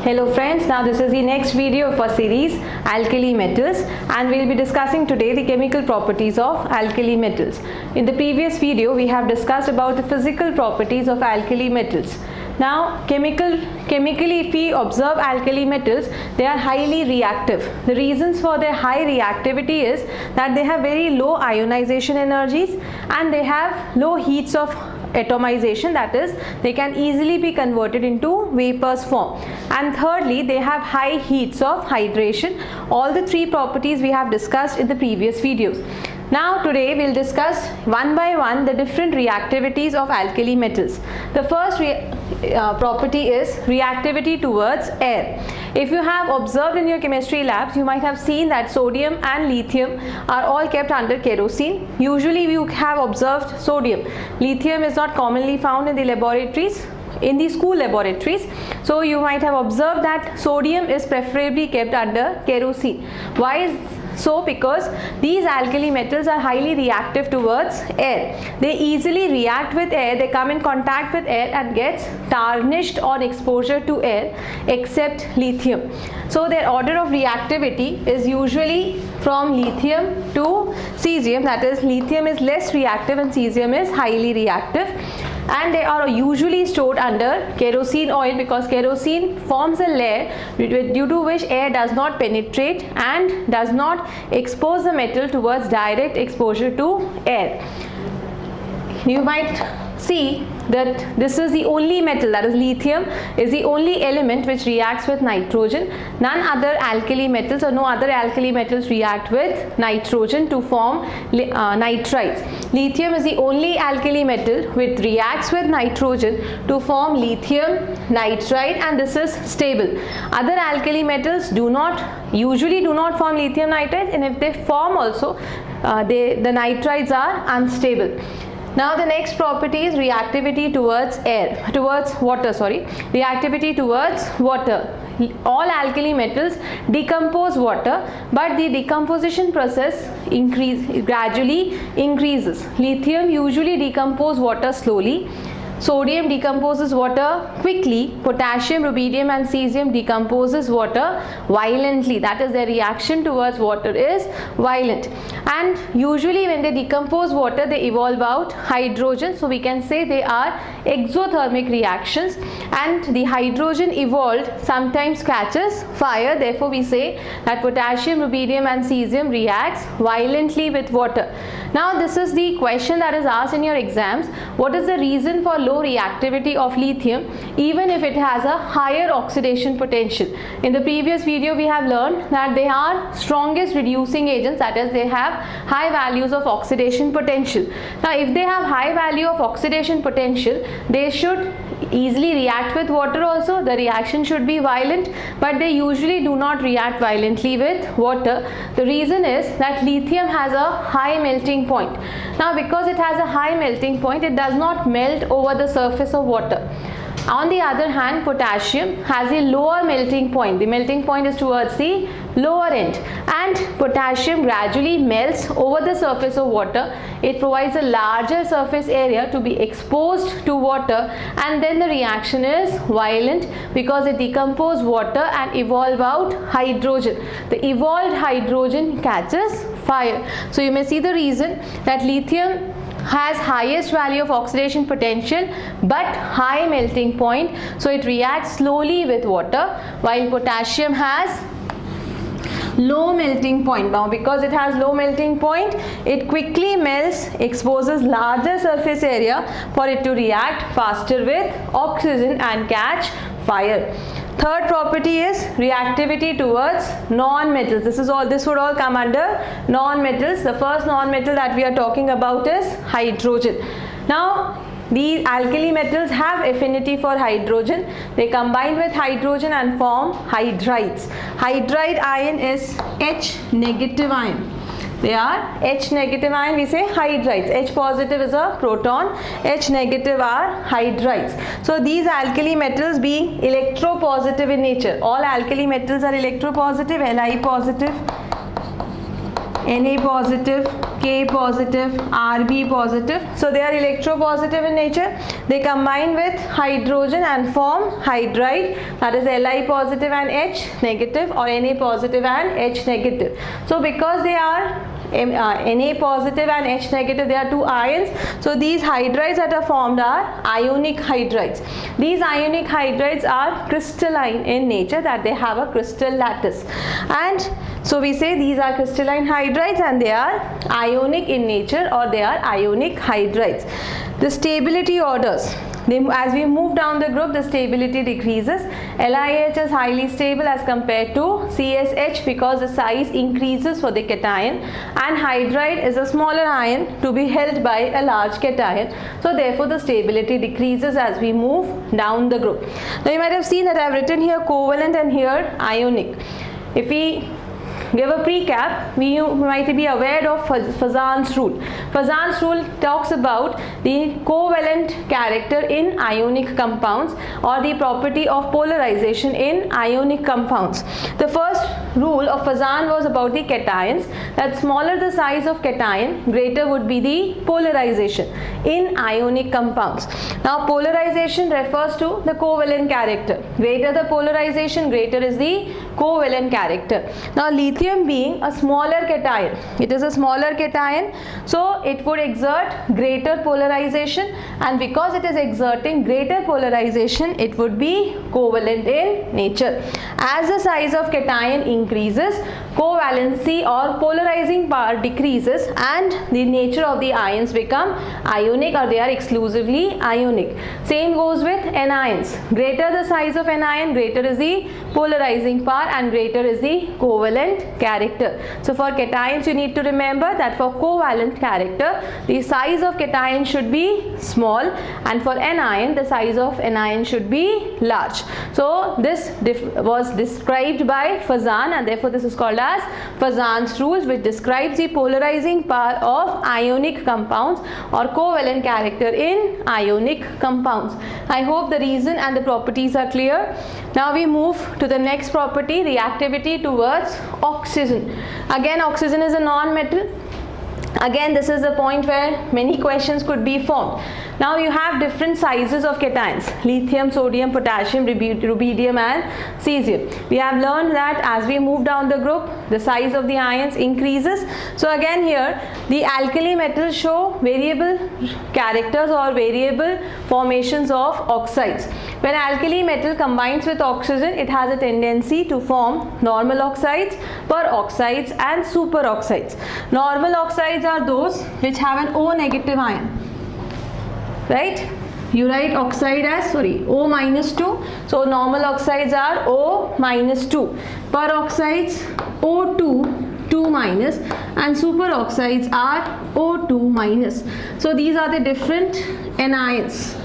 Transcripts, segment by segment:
Hello friends, now this is the next video of our series Alkali Metals, and we will be discussing today the chemical properties of alkali metals. In the previous video we have discussed about the physical properties of alkali metals. Now chemically if we observe alkali metals, they are highly reactive. The reasons for their high reactivity is that they have very low ionization energies and they have low heats of atomization, that is they can easily be converted into vapors form, and thirdly they have high heats of hydration. All the three properties we have discussed in the previous videos. Now today we will discuss one by one the different reactivities of alkali metals. The first property is reactivity towards air. If you have observed in your chemistry labs, you might have seen that sodium and lithium are all kept under kerosene. Usually you have observed sodium. Lithium is not commonly found in the laboratories, in the school laboratories, so you might have observed that sodium is preferably kept under kerosene. Why is so? Because these alkali metals are highly reactive towards air. They easily react with air, they come in contact with air and gets tarnished on exposure to air, except lithium. So their order of reactivity is usually from lithium to cesium, that is lithium is less reactive and cesium is highly reactive. And they are usually stored under kerosene oil, because kerosene forms a layer due to which air does not penetrate and does not expose the metal towards direct exposure to air. You might see that this is the only metal, that is lithium is the only element which reacts with nitrogen. None other alkali metals or no other alkali metals react with nitrogen to form nitrides. Lithium is the only alkali metal which reacts with nitrogen to form lithium nitride, and this is stable. Other alkali metals usually do not form lithium nitride, and if they form also the nitrides are unstable. Now the next property is reactivity towards reactivity towards water. All alkali metals decompose water, but the decomposition process gradually increases. Lithium usually decomposes water slowly. Sodium decomposes water quickly. Potassium, rubidium and cesium decomposes water violently, that is their reaction towards water is violent. And usually when they decompose water, they evolve out hydrogen, so we can say they are exothermic reactions, and the hydrogen evolved sometimes catches fire. Therefore we say that potassium, rubidium and cesium reacts violently with water. Now this is the question that is asked in your exams: what is the reason for low reactivity of lithium even if it has a higher oxidation potential? In the previous video we have learned that they are strongest reducing agents, that is they have high values of oxidation potential. Now if they have high value of oxidation potential, they should easily react with water also. The reaction should be violent, but they usually do not react violently with water. The reason is that lithium has a high melting point. Now because it has a high melting point, it does not melt over the surface of water. On the other hand, potassium has a lower melting point. The melting point is towards the lower end, and potassium gradually melts over the surface of water. It provides a larger surface area to be exposed to water, and then the reaction is violent because it decomposes water and evolve out hydrogen. The evolved hydrogen catches fire. So you may see the reason that lithium has highest value of oxidation potential but high melting point, so it reacts slowly with water, while potassium has low melting point. Now because it has low melting point, it quickly melts, exposes larger surface area for it to react faster with oxygen and catch fire. Third property is reactivity towards non-metals. This would all come under non-metals. The first non-metal that we are talking about is hydrogen. Now these alkali metals have affinity for hydrogen. They combine with hydrogen and form hydrides. Hydride ion is H negative ion. They are H negative ion, we say hydrides. H positive is a proton, H negative are hydrides. So these alkali metals being electropositive in nature. All alkali metals are electropositive, Li positive, Na positive, K positive, Rb positive. So they are electropositive in nature. They combine with hydrogen and form hydride, that is Li positive and H negative, or Na positive and H negative. So because they are Na positive and H negative, they are two ions. So these hydrides that are formed are ionic hydrides. These ionic hydrides are crystalline in nature, that they have a crystal lattice. And so we say these are crystalline hydrides and they are ionic in nature, or they are ionic hydrides. The stability orders. As we move down the group, the stability decreases. LiH is highly stable as compared to CSH because the size increases for the cation, and hydride is a smaller ion to be held by a large cation. So therefore the stability decreases as we move down the group. Now you might have seen that I have written here covalent and here ionic. If we give a precap, you might be aware of Fazan's rule. Fazan's rule talks about the covalent character in ionic compounds, or the property of polarization in ionic compounds. The first rule of Fazan was about the cations, that smaller the size of cation, greater would be the polarization in ionic compounds. Now polarization refers to the covalent character. Greater the polarization, greater is the covalent character. Now lithium being a smaller cation, it is a smaller cation, so it would exert greater polarization, and because it is exerting greater polarization, it would be covalent in nature. As the size of cation increases, covalency or polarizing power decreases, and the nature of the ions become ionic, or they are exclusively ionic. Same goes with anions. Greater the size of anion, greater is the polarizing power and greater is the covalent character. So for cations you need to remember that for covalent character, the size of cation should be small, and for anion the size of anion should be large. So this was described by Fazan, and therefore this is called as Fazan's rules, which describes the polarizing power of ionic compounds or covalent character in ionic compounds. I hope the reason and the properties are clear. Now we move to the next property, reactivity towards oxygen. Again, oxygen is a non-metal. Again, this is the point where many questions could be formed. Now you have different sizes of cations: lithium, sodium, potassium, rubidium and cesium. We have learned that as we move down the group, the size of the ions increases. So again here, the alkali metals show variable characters or variable formations of oxides. When alkali metal combines with oxygen, it has a tendency to form normal oxides, peroxides and superoxides. Normal oxides are those which have an O negative ion. Right? You write oxide as O minus 2. So normal oxides are O minus 2. Peroxides O2, 2 minus, and superoxides are O2 minus. So these are the different anions.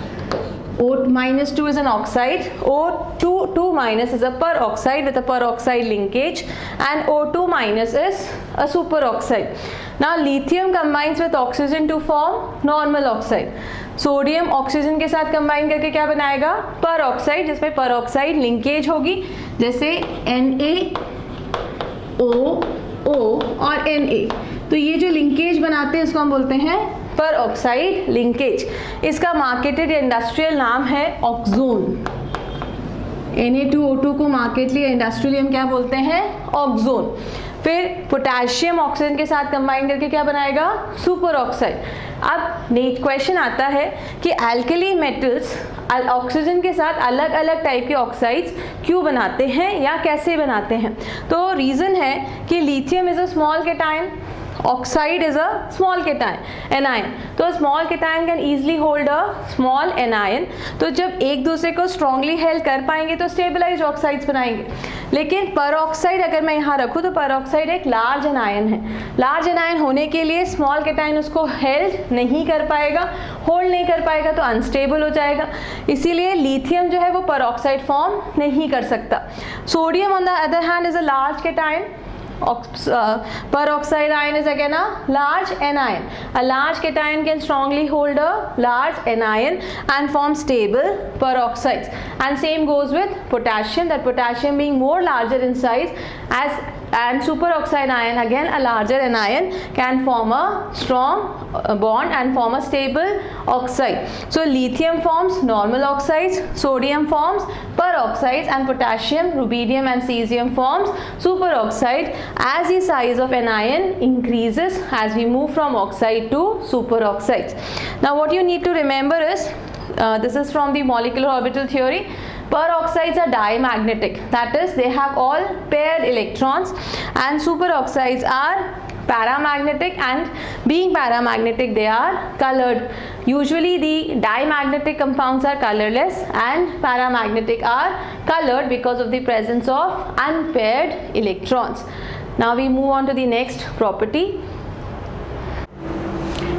O minus 2 is an oxide, O2 2 minus is a peroxide with a peroxide linkage, and O2 minus is a superoxide. Now lithium combines with oxygen to form normal oxide. Sodium oxygen के साथ combine करके क्या बनाएगा? peroxide, जिसमें peroxide linkage होगी, जैसे NaOO और Na. तो ये जो लिंकेज बनाते हैं इसको हम बोलते हैं peroxide लिंकेज. इसका मार्केटेड इंडस्ट्रियल नाम है ऑक्सोन. Na2O2 को मार्केटली इंडस्ट्रियली हम क्या बोलते हैं? ऑक्सोन. फिर पोटेशियम ऑक्सीजन के साथ कंबाइन करके क्या बनाएगा? Super oxide. अब क्वेश्चन आता है कि एल्कली मेटल्स ऑक्सीजन के साथ अलग अलग टाइप के ऑक्साइड्स क्यों बनाते हैं या कैसे बनाते हैं? तो रीज़न है कि lithium is a small cation, oxide is a small anion. तो small cation can easily hold a small anion. तो जब एक दूसरे को strongly held कर पाएंगे तो stabilized oxides बनाएंगे. लेकिन peroxide अगर मैं यहाँ रखूँ तो peroxide एक large anion है. Large anion होने के लिए small cation उसको held नहीं कर पाएगा, hold नहीं कर पाएगा तो unstable हो जाएगा. इसीलिए lithium जो है वो peroxide form नहीं कर सकता. Sodium on the other hand is a large cation. Peroxide ion is again a large anion. A large cation can strongly hold a large anion and form stable peroxides. And same goes with potassium, that potassium being more larger in size, as and superoxide ion, again a larger anion, can form a strong bond and form a stable oxide. So lithium forms normal oxides, sodium forms peroxides, and potassium, rubidium and cesium forms superoxide as the size of anion increases as we move from oxide to superoxides. Now what you need to remember is, this is from the molecular orbital theory, peroxides are diamagnetic, that is they have all paired electrons, and superoxides are paramagnetic, and being paramagnetic they are colored. Usually the diamagnetic compounds are colorless and paramagnetic are colored because of the presence of unpaired electrons. Now we move on to the next property.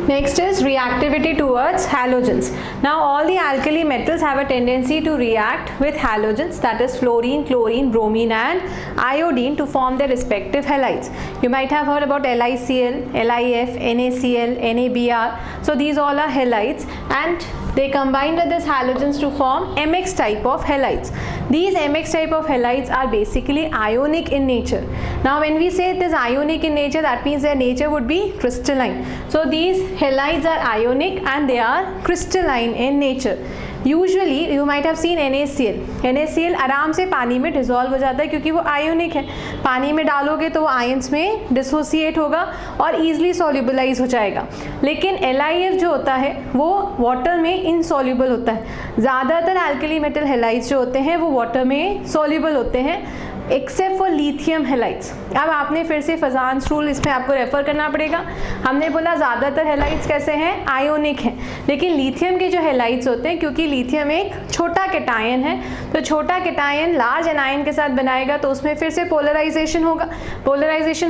Next is reactivity towards halogens. Now all the alkali metals have a tendency to react with halogens, that is fluorine, chlorine, bromine and iodine, to form their respective halides. You might have heard about LiCl, LiF, NaCl, NaBr. So these all are halides, and they combine with these halogens to form MX type of halides. These MX type of halides are basically ionic in nature. Now when we say it is ionic in nature, that means their nature would be crystalline. So these halides are ionic and they are crystalline in nature. Usually you might have seen NaCl आराम से पानी में dissolve हो जाता है क्योंकि वो ionic है. पानी में डालोगे तो वो आयंस में डिसोसिएट होगा और ईजिली सॉल्युबलाइज हो जाएगा. लेकिन LiF जो होता है वो वाटर में इनसॉल्युबल होता है. ज़्यादातर अल्कली मेटल हैलाइड्स जो होते हैं वो वाटर में सॉल्युबल होते हैं एक्सेप्ट फॉर लिथियम हैलाइड्स. अब आपने फिर से फजान्स रूल इसमें आपको रेफर करना पड़ेगा. हमने बोला ज़्यादातर हैलाइड्स कैसे हैं, आयोनिक हैं, लेकिन लिथियम के जो हैलाइड्स होते हैं, क्योंकि लिथियम एक छोटा कैटायन है, तो छोटा कैटायन लार्ज एनायन के साथ बनाएगा तो उसमें फिर से पोलराइजेशन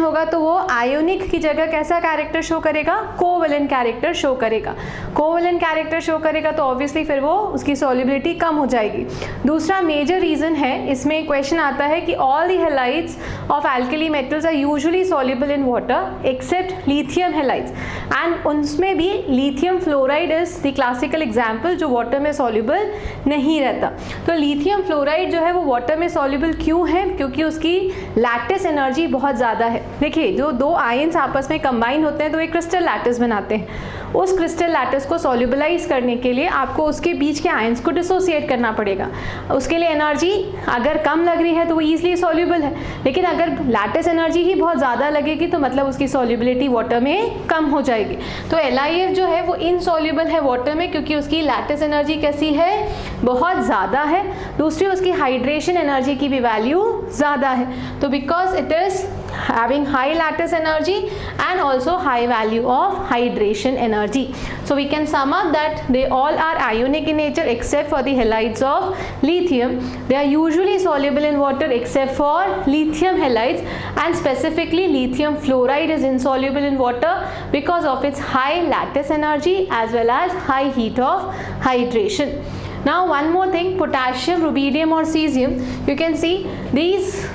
होगा तो वो आयोनिक की जगह कैसा कैरेक्टर शो करेगा, कोवेलेंट कैरेक्टर शो करेगा. कोवेलेंट कैरेक्टर शो करेगा तो ऑब्वियसली फिर वो उसकी सॉल्युबिलिटी कम हो जाएगी. दूसरा मेजर रीज़न है, इसमें क्वेश्चन आता है कि all the halides of alkali metals are usually soluble in water except lithium halides, and उनमें भी lithium fluoride is the classical example जो water में soluble नहीं रहता. तो lithium fluoride जो है वो water में soluble क्यों है, क्योंकि उसकी लैटिस एनर्जी बहुत ज़्यादा है. देखिए जो दो आयंस आपस में कंबाइन होते हैं तो एक क्रिस्टल लैटिस बनाते हैं. उस क्रिस्टल लैटिस को सॉल्युबलाइज करने के लिए आपको उसके बीच के आयंस को डिसोसिएट करना पड़ेगा. उसके लिए एनर्जी अगर कम लग रही है तो वो ईजिली सॉल्युबल है, लेकिन अगर लैटिस एनर्जी ही बहुत ज़्यादा लगेगी तो मतलब उसकी सॉल्युबिलिटी वाटर में कम हो जाएगी. तो LiF जो है वो इनसॉल्युबल है वाटर में क्योंकि उसकी लैटिस एनर्जी कैसी है, बहुत ज़्यादा है. दूसरी उसकी हाइड्रेशन एनर्जी की भी वैल्यू ज़्यादा है. तो because it is having high lattice energy and also high value of hydration energy. So we can sum up that they all are ionic in nature except for the halides of lithium. They are usually soluble in water except for lithium halides, and specifically lithium fluoride is insoluble in water because of its high lattice energy as well as high heat of hydration. Now one more thing, potassium, rubidium or cesium, you can see these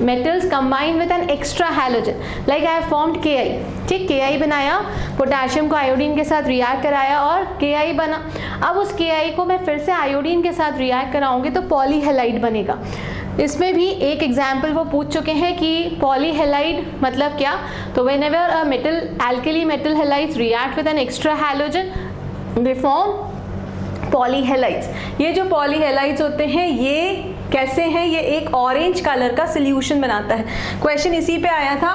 metals combine with an extra halogen, like I have formed Ki. ठीक, Ki बनाया, potassium को iodine के साथ react कराया और Ki बना. अब उस Ki को मैं फिर से आयोडीन के साथ रिएक्ट कराऊंगी तो पॉलीहेलाइड बनेगा. इसमें भी एक एग्जाम्पल वो पूछ चुके हैं कि पॉलीहेलाइड मतलब क्या. तो when ever a metal alkali metal halides react with an extra halogen they form पॉलीहेलाइड्स. ये जो पॉलीहेलाइड्स होते हैं ये कैसे हैं, ये एक ऑरेंज कलर का सोल्यूशन बनाता है. क्वेश्चन इसी पे आया था,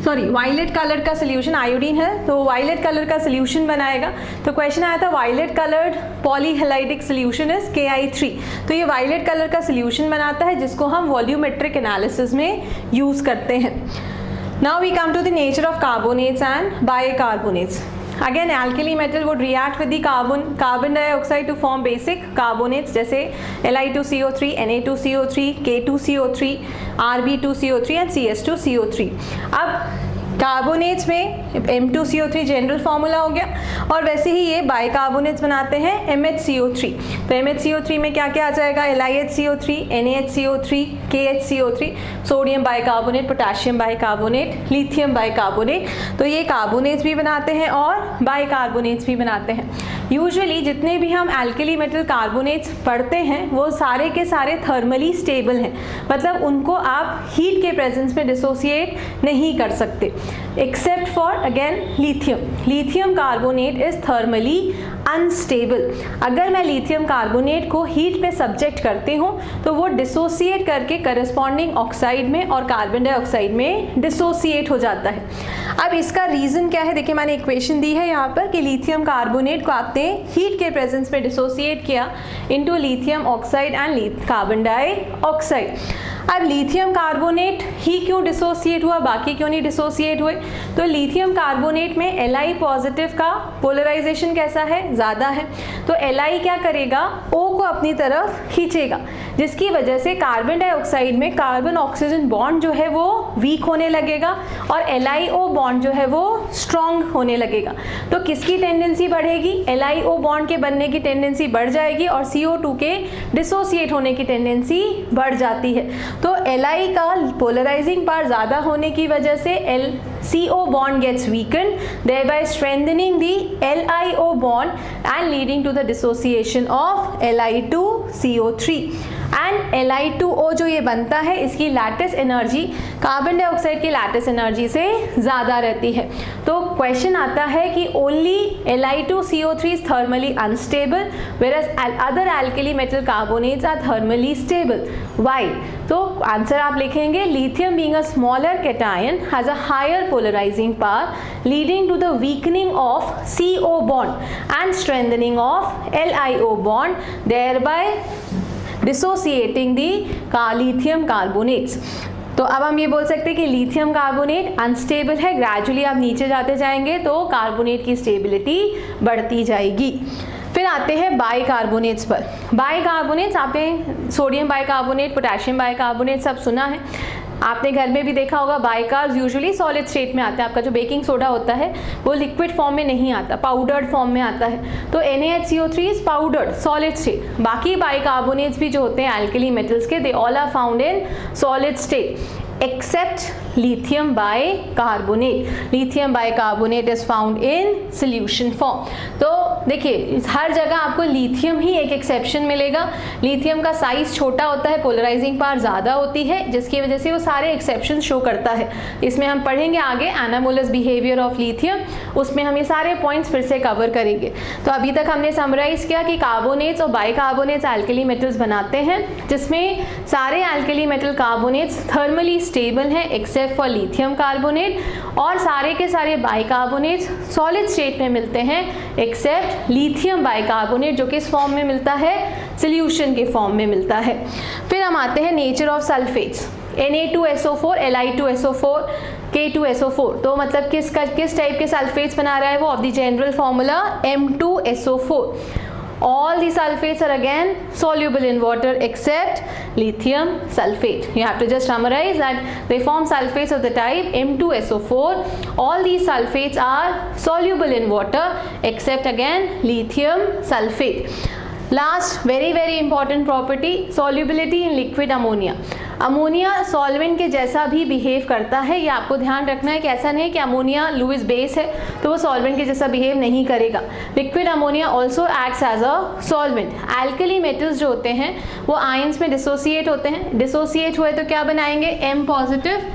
सॉरी वायलेट कलर का सोल्यूशन, आयोडीन है तो वायलेट कलर का सोल्यूशन बनाएगा. तो क्वेश्चन आया था violet coloured polyhalidic solution is Ki3. तो ये वायलेट कलर का सोल्यूशन बनाता है जिसको हम वॉल्यूमेट्रिक एनालिसिस में यूज़ करते हैं. Now we come to the nature of carbonates and bicarbonates. Again, alkali metal would react with the carbon dioxide to form basic carbonates जैसे Li2CO3, Na2CO3, K2CO3, Rb2CO3 and CS2CO3. अब carbonates में M2CO3 general formula हो गया, और वैसे ही ये bicarbonates बनाते हैं MHCO3. तो MHCO3 में क्या क्या आ जाएगा, LiHCO3, NaHCO3, KHCO3, sodium bicarbonate, potassium bicarbonate, lithium bicarbonate. तो ये कार्बोनेट्स भी बनाते हैं और बाइकार्बोनेट्स भी बनाते हैं. यूजुअली जितने भी हम एल्कली मेटल कार्बोनेट्स पढ़ते हैं वो सारे के सारे थर्मली स्टेबल हैं, मतलब उनको आप हीट के प्रेजेंस में डिसोसिएट नहीं कर सकते, except for again lithium. Lithium carbonate is thermally unstable. अगर मैं लिथियम कार्बोनेट को हीट पे सब्जेक्ट करती हूँ तो वो डिसोसिएट करके करस्पॉन्डिंग ऑक्साइड में और कार्बन डाइऑक्साइड में डिसोसिएट हो जाता है। अब इसका रीज़न क्या है, देखिए मैंने इक्वेशन दी है यहाँ पर कि लिथियम कार्बोनेट को आपने हीट के प्रेजेंस में डिसोसिएट किया into lithium oxide and carbon dioxide. अब लिथियम कार्बोनेट ही क्यों डिसोसिएट हुआ, बाकी क्यों नहीं डिसोसिएट हुए? तो लिथियम कार्बोनेट में Li पॉजिटिव का पोलराइजेशन कैसा है, ज़्यादा है, तो Li क्या करेगा, O को अपनी तरफ खींचेगा, जिसकी वजह से कार्बन डाइऑक्साइड में कार्बन ऑक्सीजन बॉन्ड जो है वो वीक होने लगेगा और LiO बॉन्ड जो है वो स्ट्रॉन्ग होने लगेगा। तो किसकी टेंडेंसी बढ़ेगी, LiO बॉन्ड के बनने की टेंडेंसी बढ़ जाएगी और CO2 के डिसोसिएट होने की टेंडेंसी बढ़ जाती है। तो Li का पोलराइजिंग पावर ज़्यादा होने की वजह से CO bond gets weakened, thereby strengthening the LiO bond and leading to the dissociation of Li to CO3. And Li2O जो ये बनता है इसकी लैटिस एनर्जी कार्बन डाइऑक्साइड की लैटिस एनर्जी से ज़्यादा रहती है। तो क्वेश्चन आता है कि only Li2CO3 is thermally unstable whereas other alkali metal carbonates are thermally stable. Why? तो आंसर आप लिखेंगे lithium being a smaller cation has a higher polarizing power leading to the weakening of CO bond and strengthening of LiO bond, thereby dissociating the lithium carbonates. तो अब हम ये बोल सकते हैं कि लिथियम कार्बोनेट अनस्टेबल है, ग्रेजुअली आप नीचे जाते जाएंगे तो कार्बोनेट की स्टेबिलिटी बढ़ती जाएगी। फिर आते हैं बाइकार्बोनेट्स पर। बाइकार्बोनेट्स आपने सोडियम बाइकार्बोनेट, पोटेशियम बाइकार्बोनेट सब सुना है, आपने घर में भी देखा होगा। बाइकार्ब्स यूजुअली सॉलिड स्टेट में आते हैं, आपका जो बेकिंग सोडा होता है वो लिक्विड फॉर्म में नहीं आता, पाउडर्ड फॉर्म में आता है। तो NaHCO3 is powdered solid state. बाकी बाइकार्बोनेट्स भी जो होते हैं एल्कली मेटल्स के, they all are found in solid state except lithium bicarbonate. Lithium bicarbonate is found in solution form. तो देखिए हर जगह आपको लिथियम ही एक एक्सेप्शन मिलेगा। लिथियम का साइज छोटा होता है, पोलराइजिंग पावर ज़्यादा होती है, जिसकी वजह से वो सारे एक्सेप्शन शो करता है। इसमें हम पढ़ेंगे आगे एनामोलस बिहेवियर ऑफ लिथियम, उसमें हम ये सारे पॉइंट्स फिर से कवर करेंगे। तो अभी तक हमने समराइज किया कि कार्बोनेट्स और बाइकार्बोनेट्स एल्कली मेटल्स बनाते हैं, जिसमें सारे alkali metal carbonates thermally stable है एक्सेप्ट फॉर लिथियम कार्बोनेट, और सारे के सारे बाइकार्बोनेट्स सॉलिड स्टेट में मिलते हैं एक्सेप्ट लिथियम बाइकार्बोनेट जो किस फॉर्म में मिलता है, सॉल्यूशन के फॉर्म में मिलता है। फिर हम आते हैं nature of sulphates. Na2SO4, Li2SO4, K2SO4, तो मतलब किस टाइप के सल्फेट्स बना रहा है वो, of the general formula M2SO4। All the sulfates are again soluble in water except lithium sulfate. You have to just summarize that they form sulfates of the type M2SO4. All these sulfates are soluble in water except again lithium sulfate. Last very important property, solubility in liquid ammonia. Ammonia solvent के जैसा भी behave करता है, ये आपको ध्यान रखना है कि ऐसा नहीं कि अमोनिया लुइस बेस है तो वो सॉल्वेंट के जैसा बिहेव नहीं करेगा। Liquid ammonia also acts as a solvent. Alkali metals जो होते हैं वो आयंस में डिसोसिएट होते हैं, डिसोसिएट हुए तो क्या बनाएंगे, M positive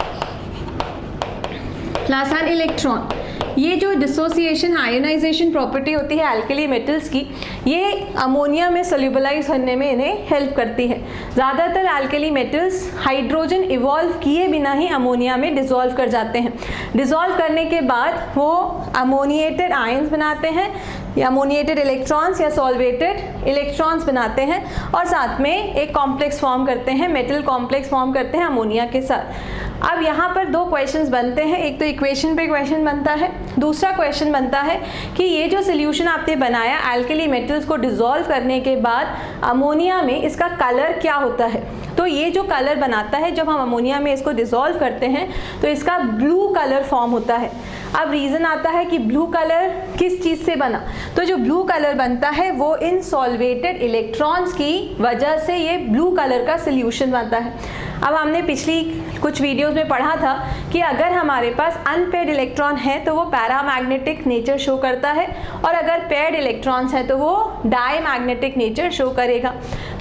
plus an electron. ये जो डिसोसिएशन आयनाइजेशन प्रॉपर्टी होती है एल्कली मेटल्स की, ये अमोनिया में सोल्यूबलाइज होने में इन्हें हेल्प करती है। ज़्यादातर एल्कली मेटल्स हाइड्रोजन इवॉल्व किए बिना ही अमोनिया में डिसॉल्व कर जाते हैं। डिसॉल्व करने के बाद वो अमोनिएटेड आयंस बनाते हैं या अमोनिएटेड इलेक्ट्रॉन्स या सॉल्वेटेड इलेक्ट्रॉन्स बनाते हैं और साथ में एक कॉम्प्लेक्स फॉर्म करते हैं, मेटल कॉम्प्लेक्स फॉर्म करते हैं अमोनिया के साथ। अब यहाँ पर दो क्वेश्चंस बनते हैं, एक तो इक्वेशन पे क्वेश्चन बनता है, दूसरा क्वेश्चन बनता है कि ये जो सोल्यूशन आपने बनाया एल्कली मेटल्स को डिसॉल्व करने के बाद अमोनिया में, इसका कलर क्या होता है। तो ये जो कलर बनाता है जब हम अमोनिया में इसको डिसॉल्व करते हैं तो इसका ब्लू कलर फॉर्म होता है। अब रीज़न आता है कि ब्लू कलर किस चीज़ से बना, तो जो ब्लू कलर बनता है वो इन सॉल्वेटेड इलेक्ट्रॉन्स की वजह से ये ब्लू कलर का सोल्यूशन बनता है। अब हमने पिछली कुछ वीडियोस में पढ़ा था कि अगर हमारे पास अनपेयर्ड इलेक्ट्रॉन है तो वो पैरामैग्नेटिक नेचर शो करता है, और अगर पेयर्ड इलेक्ट्रॉन्स है तो वो डायमैग्नेटिक नेचर शो करेगा।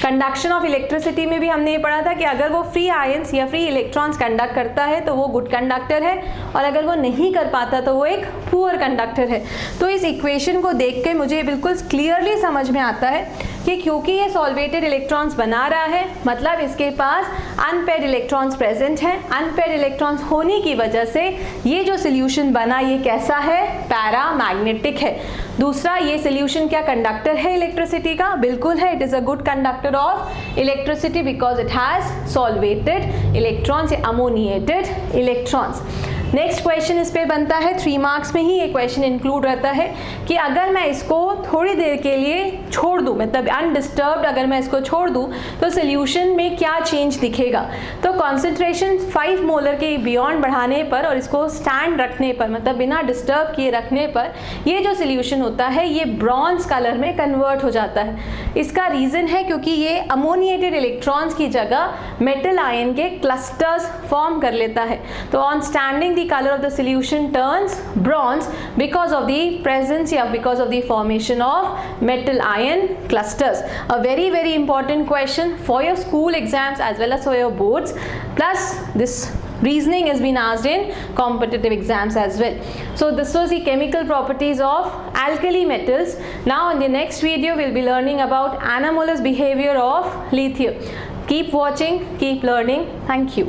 कंडक्शन ऑफ इलेक्ट्रिसिटी में भी हमने ये पढ़ा था कि अगर वो फ्री आयंस या फ्री इलेक्ट्रॉन्स कंडक्ट करता है तो वो गुड कंडक्टर है, और अगर वो नहीं कर पाता तो वो एक पुअर कंडक्टर है। तो इस इक्वेशन को देख के मुझे बिल्कुल क्लियरली समझ में आता है कि क्योंकि ये सॉल्वेटेड इलेक्ट्रॉन्स बना रहा है, मतलब इसके पास अनपेयर्ड इलेक्ट्रॉन्स प्रेजेंट है। अनपेयर्ड इलेक्ट्रॉन्स होने की वजह से ये जो सोल्यूशन बना ये कैसा है, पैरामैग्नेटिक है। दूसरा, ये सोल्यूशन क्या कंडक्टर है इलेक्ट्रिसिटी का? बिल्कुल है, it is a good conductor of electricity because it has solvated electrons या अमोनिएटेड इलेक्ट्रॉन्स। नेक्स्ट क्वेश्चन इस पे बनता है, 3 मार्क्स में ही ये क्वेश्चन इंक्लूड रहता है कि अगर मैं इसको थोड़ी देर के लिए छोड़ दूं, मतलब अनडिस्टर्ब्ड अगर मैं इसको छोड़ दूं तो सोल्यूशन में क्या चेंज दिखेगा। तो कॉन्सेंट्रेशन 5 मोलर के बियॉन्ड बढ़ाने पर और इसको स्टैंड रखने पर, मतलब बिना डिस्टर्ब किए रखने पर, ये जो सोल्यूशन होता है ये ब्रॉन्ज कलर में कन्वर्ट हो जाता है। इसका रीज़न है क्योंकि ये अमोनिएटेड इलेक्ट्रॉन्स की जगह मेटल आयन के क्लस्टर्स फॉर्म कर लेता है। तो on standing the color of the solution turns bronze because of the presence or because of the formation of metal ion clusters. A very important question for your school exams as well as for your boards, plus this reasoning has been asked in competitive exams as well. So this was the chemical properties of alkali metals. Now in the next video we'll be learning about anomalous behavior of lithium. Keep watching, keep learning. Thank you.